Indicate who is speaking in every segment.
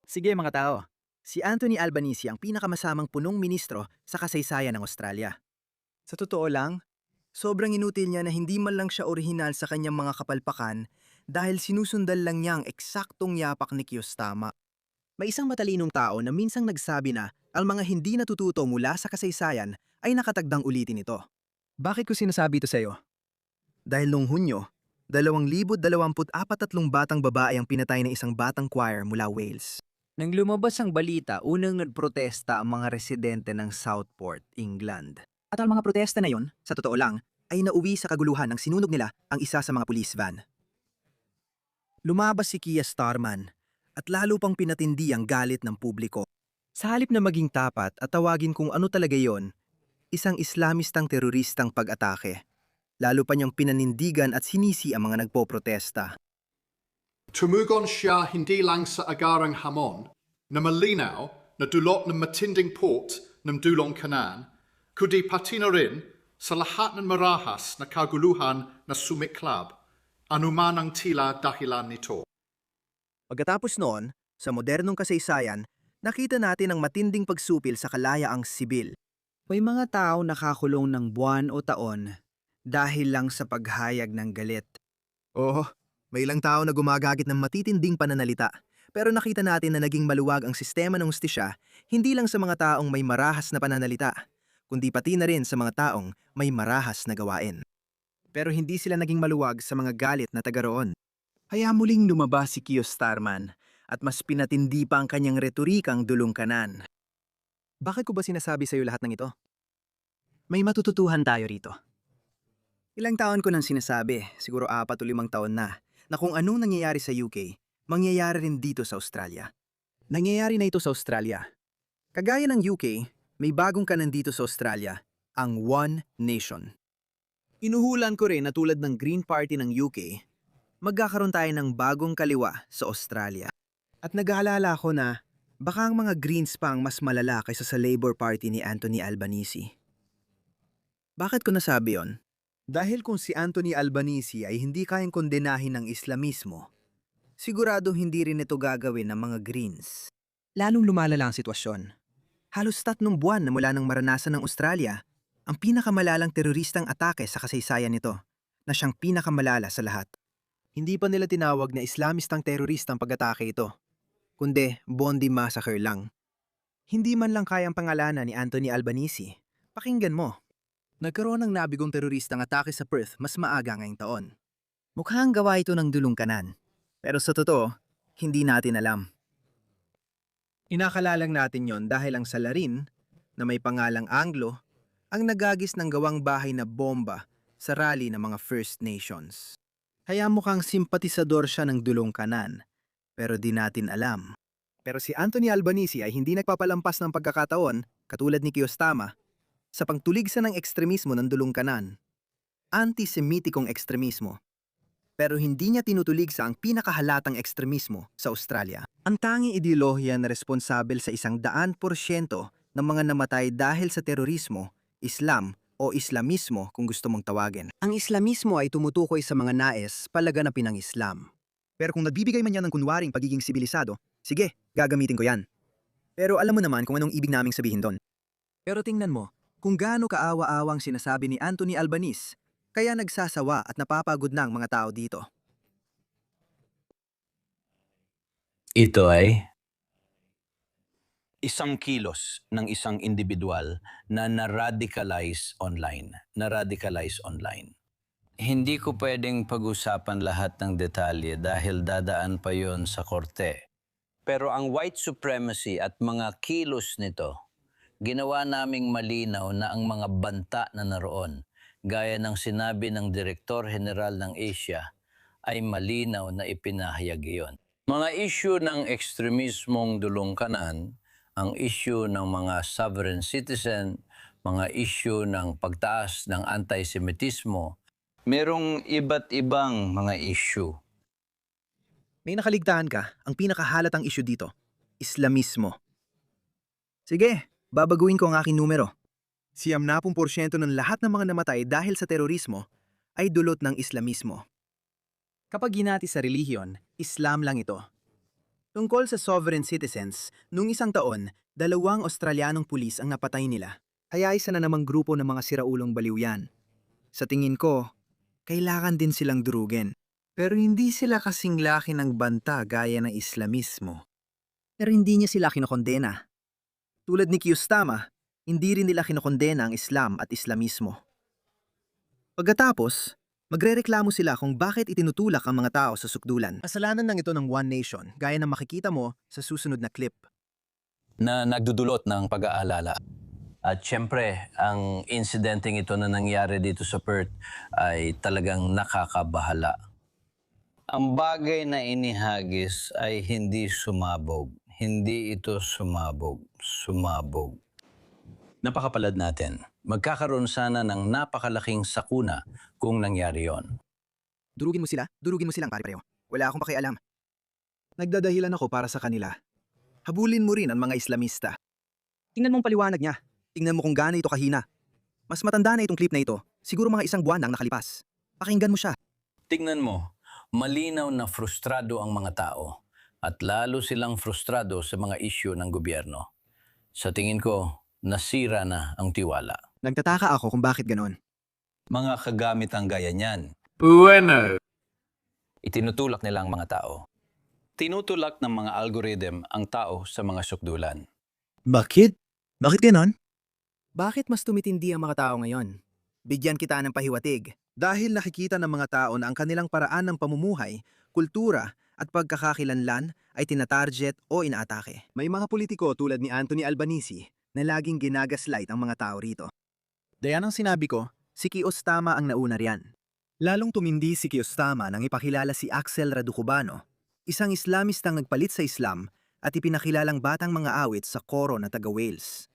Speaker 1: Sige mga tao, si Anthony Albanese ang pinakamasamang punong ministro sa kasaysayan ng Australia. Sa totoo lang, sobrang inutil niya na hindi man lang siya orihinal sa kanyang mga kapalpakan dahil sinusundan lang niya ang eksaktong yapak ni Kiyostama. May isang matalinong tao na minsang nagsabi na ang mga hindi natututo mula sa kasaysayan ay nakatagdang ulitin ito. Bakit ko sinasabi ito sa iyo? Dahil noong Hunyo, 2024 batang babae ang pinatay ng isang batang choir mula Wales.
Speaker 2: Nang lumabas ang balita, unang nagprotesta ang mga residente ng Southport, England.
Speaker 1: At ang mga protesta na yon, sa totoo lang, ay nauwi sa kaguluhan ng sinunog nila ang isa sa mga police van. Lumabas si Keir Starmer at lalo pang pinatindi ang galit ng publiko. Sa halip na maging tapat at tawagin kung ano talaga yon, isang Islamistang teroristang pag-atake. Lalo pa niyang pinanindigan at sinisi ang mga nagpoprotesta.
Speaker 3: Tumugon siya hindi lang sa agarang hamon na malinaw na dulot ng matinding port ng Dulong Kanan, kundi pati na rin sa lahat ng marahas na kaguluhan na sumiklab, anuman ang tila dahilan nito.
Speaker 1: Pagkatapos noon, sa modernong kasaysayan, nakita natin ang matinding pagsupil sa kalayaang sibil.
Speaker 2: May mga tao nakakulong ng buwan o taon dahil lang sa paghayag ng galit.
Speaker 1: Oo, may ilang tao na gumagagit ng matitinding pananalita. Pero nakita natin na naging maluwag ang sistema ng hustisya hindi lang sa mga taong may marahas na pananalita, kundi pati na rin sa mga taong may marahas na gawain. Pero hindi sila naging maluwag sa mga galit na taga roon. Kaya muling lumabas si Keir Starmer at mas pinatindi pa ang kanyang retorikang Dulong Kanan. Bakit ko ba sinasabi sa iyo lahat ng ito? May matututuhan tayo rito. Ilang taon ko nang sinasabi, siguro 4 o 5 taon na kung anong nangyayari sa UK, mangyayari rin dito sa Australia. Nangyayari na ito sa Australia. Kagaya ng UK, may bagong kanan dito sa Australia, ang One Nation. Inuhulan ko rin na tulad ng Green Party ng UK, magkakaroon tayo ng bagong kaliwa sa Australia. At nag-aalala ko na baka ang mga Greens pa ang mas malala kaysa sa Labour Party ni Anthony Albanese. Bakit ko nasabi yon? Dahil kung si Anthony Albanese ay hindi kayang kondenahin ng Islamismo, sigurado hindi rin ito gagawin ng mga Greens. Lalong lumalala ang sitwasyon. Halos 3 buwan na mula nang maranasan ng Australia ang pinakamalalang teroristang atake sa kasaysayan nito, na siyang pinakamalala sa lahat. Hindi pa nila tinawag na Islamistang teroristang pag-atake ito, kundi Bondi Massacre lang. Hindi man lang kayang pangalanan ni Anthony Albanese. Pakinggan mo. Nagkaroon ng nabigong teroristang atake sa Perth mas maaga ngayong taon. Mukhang gawa ito ng Dulong Kanan. Pero sa totoo, hindi natin alam. Inakalalang natin yon dahil ang salarin, na may pangalang Anglo, ang nagagis ng gawang bahay na bomba sa rally ng mga First Nations. Kaya mukhang simpatisador siya ng Dulong Kanan, pero di natin alam. Pero si Anthony Albanese ay hindi nagpapalampas ng pagkakataon, katulad ni Kiyostama, sa pagtuligsa ng ekstremismo ng Dulong Kanan. Antisemitikong ekstremismo. Pero hindi niya tinutuligsa ang pinakahalatang ekstremismo sa Australia. Ang tanging ideolohiya na responsable sa 100% ng mga namatay dahil sa terorismo, Islam o Islamismo kung gusto mong tawagin. Ang Islamismo ay tumutukoy sa mga nais palaganapin ng Islam. Pero kung nagbibigay man yan ng kunwaring pagiging sibilisado, sige, gagamitin ko yan. Pero alam mo naman kung anong ibig naming sabihin doon. Pero tingnan mo, kung gaano kaawa-awang sinasabi ni Anthony Albanese, kaya nagsasawa at napapagod na ang mga tao dito.
Speaker 4: Ito ay isang kilos ng isang individual na na-radicalize online. Na-radicalize online. Hindi ko pwedeng pag-usapan lahat ng detalye dahil dadaan pa yon sa korte. Pero ang white supremacy at mga kilos nito, ginawa naming malinaw na ang mga banta na naroon, gaya ng sinabi ng Direktor General ng Asia, ay malinaw na ipinahayag iyon. Mga issue ng ekstremismong Dulong Kanan, ang issue ng mga sovereign citizen, mga issue ng pagtaas ng antisemitismo, merong iba't ibang mga issue.
Speaker 1: May nakaligtaan ka, ang pinakahalatang issue dito, Islamismo. Sige, babaguhin ko ang aking numero. 90% ng lahat ng mga namatay dahil sa terorismo ay dulot ng Islamismo. Kapag ginati sa relihiyon, Islam lang ito. Tungkol sa sovereign citizens, nung isang taon, 2 Australianong pulis ang napatay nila. Kaya isa na namang grupo ng mga siraulong baliw yan. Sa tingin ko, kailangan din silang durugin. Pero hindi sila kasing laki ng banta gaya ng Islamismo. Pero hindi niya sila kinokondena. Tulad ni Kiyostama, hindi rin nila kinokondena ang Islam at Islamismo. Pagkatapos, magrereklamo sila kung bakit itinutulak ang mga tao sa sukdulan. Kasalanan ng ito ng One Nation, gaya ng makikita mo sa susunod na clip.
Speaker 4: Na nagdudulot ng pag-aalala. At syempre, ang insidenteng ito na nangyari dito sa Perth ay talagang nakakabahala. Ang bagay na inihagis ay hindi sumabog. Hindi ito sumabog. Sumabog. Napakapalad natin. Magkakaroon sana ng napakalaking sakuna kung nangyari yon.
Speaker 1: Durugin mo silang pare-pareho. Wala akong pakialam. Nagdadahilan ako para sa kanila. Habulin mo rin ang mga Islamista. Tingnan mong paliwanag niya. Tingnan mo kung gaano ito kahina. Mas matanda na itong clip na ito. Siguro mga 1 buwan na ang nakalipas. Pakinggan mo siya.
Speaker 4: Tingnan mo, malinaw na frustrado ang mga tao at lalo silang frustrado sa mga isyu ng gobyerno. Sa tingin ko, nasira na ang tiwala.
Speaker 1: Nagtataka ako kung bakit ganon.
Speaker 4: Mga kagamit ang gaya niyan.
Speaker 3: Bueno.
Speaker 4: Itinutulak nila ang mga tao. Tinutulak ng mga algorithm ang tao sa mga sukdulan.
Speaker 1: Bakit? Bakit ganon? Bakit mas tumitindi ang mga tao ngayon? Bigyan kita ng pahiwatig. Dahil nakikita ng mga tao na ang kanilang paraan ng pamumuhay, kultura at pagkakakilanlan ay tinatarget o inaatake. May mga politiko tulad ni Anthony Albanese na laging ginagaslight ang mga tao rito. Dayan ang sinabi ko, si Kiyostama ang nauna riyan. Lalong tumindi si Kiyostama nang ipakilala si Axel Raducubano, isang Islamistang nagpalit sa Islam at ipinakilalang batang mga awit sa koro na taga-Wales.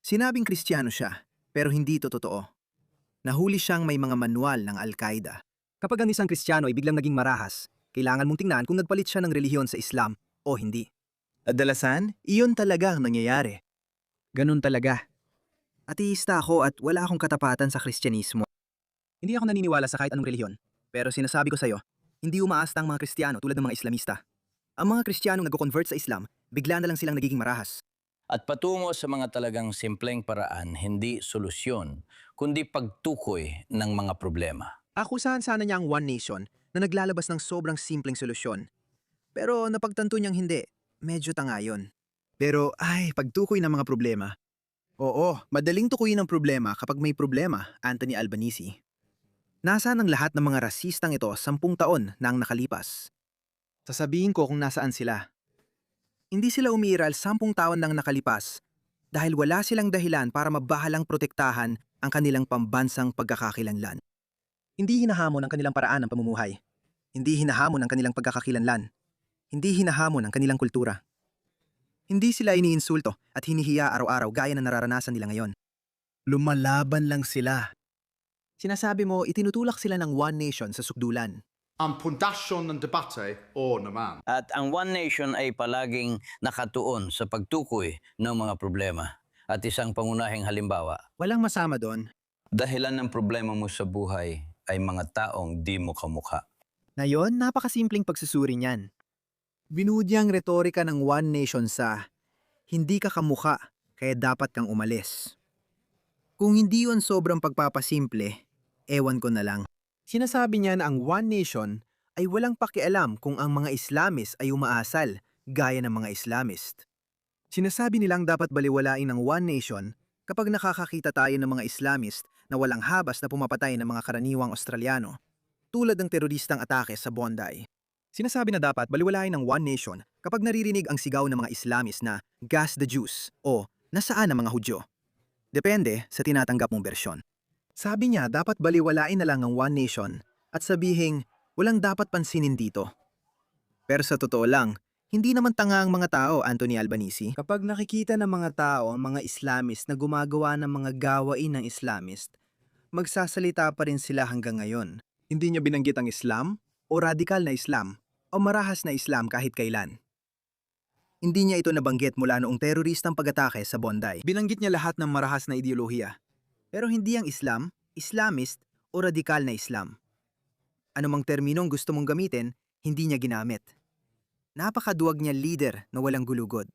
Speaker 1: Sinabing Kristiyano siya, pero hindi ito totoo. Nahuli siyang may mga manual ng Al-Qaeda. Kapag ang isang Kristiyano ay biglang naging marahas, kailangan mong tingnan kung nagpalit siya ng relihiyon sa Islam o hindi. Kadalasan, iyon talaga ang nangyayari. Ganun talaga. Ateista ako at wala akong katapatan sa Kristyanismo. Hindi ako naniniwala sa kahit anong relihiyon, pero sinasabi ko sa'yo, hindi umaasta ang mga Kristiyano tulad ng mga Islamista. Ang mga Kristiyanong nag-convert sa Islam, bigla na lang silang nagiging marahas.
Speaker 4: At patungo sa mga talagang simpleng paraan, hindi solusyon, kundi pagtukoy ng mga problema.
Speaker 1: Akusahan sana niya ang One Nation na naglalabas ng sobrang simpleng solusyon. Pero napagtanto niyang hindi, medyo tanga yun. Pero pagtukoy ng mga problema. Oo, madaling tukuyin ang problema kapag may problema, Anthony Albanese. Nasaan ang lahat ng mga rasistang ito 10 taon na ang nakalipas? Sasabihin ko kung nasaan sila. Hindi sila umiiral 10 taon nang nakalipas dahil wala silang dahilan para mabahalang protektahan ang kanilang pambansang pagkakakilanlan. Hindi hinahamon ang kanilang paraan ng pamumuhay. Hindi hinahamon ang kanilang pagkakakilanlan. Hindi hinahamon ang kanilang kultura. Hindi sila iniinsulto at hinihiya araw-araw gaya na nararanasan nila ngayon. Lumalaban lang sila. Sinasabi mo, itinutulak sila ng One Nation sa sukdulan.
Speaker 3: Ang pundasyon ng debate o naman.
Speaker 4: At ang One Nation ay palaging nakatuon sa pagtukoy ng mga problema. At isang pangunahing halimbawa,
Speaker 1: Walang masama doon.
Speaker 4: dahilan ng problema mo sa buhay ay mga taong di mo kamukha.
Speaker 1: Ngayon, napakasimpleng pagsusuri niyan. Binudyang retorika ng One Nation sa hindi ka kamukha, kaya dapat kang umalis. Kung hindi yun sobrang pagpapasimple, ewan ko na lang. Sinasabi niya na ang One Nation ay walang pakialam kung ang mga Islamist ay umaasal gaya ng mga Islamist. Sinasabi nilang dapat baliwalain ng One Nation kapag nakakakita tayo ng mga Islamist na walang habas na pumapatay ng mga karaniwang Australiano, tulad ng teroristang atake sa Bondi. Sinasabi na dapat baliwalain ng One Nation kapag naririnig ang sigaw ng mga Islamist na "Gas the Jews" o "Nasaan ang mga Hudyo?" Depende sa tinatanggap mong bersyon. Sabi niya dapat baliwalain na lang ang One Nation at sabihing walang dapat pansinin dito. Pero sa totoo lang, hindi naman tanga ang mga tao, Anthony Albanese. Kapag nakikita ng mga tao ang mga Islamist na gumagawa ng mga gawain ng Islamist, magsasalita pa rin sila hanggang ngayon. Hindi niya binanggit ang Islam o radikal na Islam o marahas na Islam kahit kailan. Hindi niya ito nabanggit mula noong teroristang pag-atake sa Bondi. Binanggit niya lahat ng marahas na ideolohiya. Pero hindi ang Islam, Islamist o radikal na Islam. Anumang terminong gusto mong gamitin, hindi niya ginamit. Napakaduwag niya leader na walang gulugod.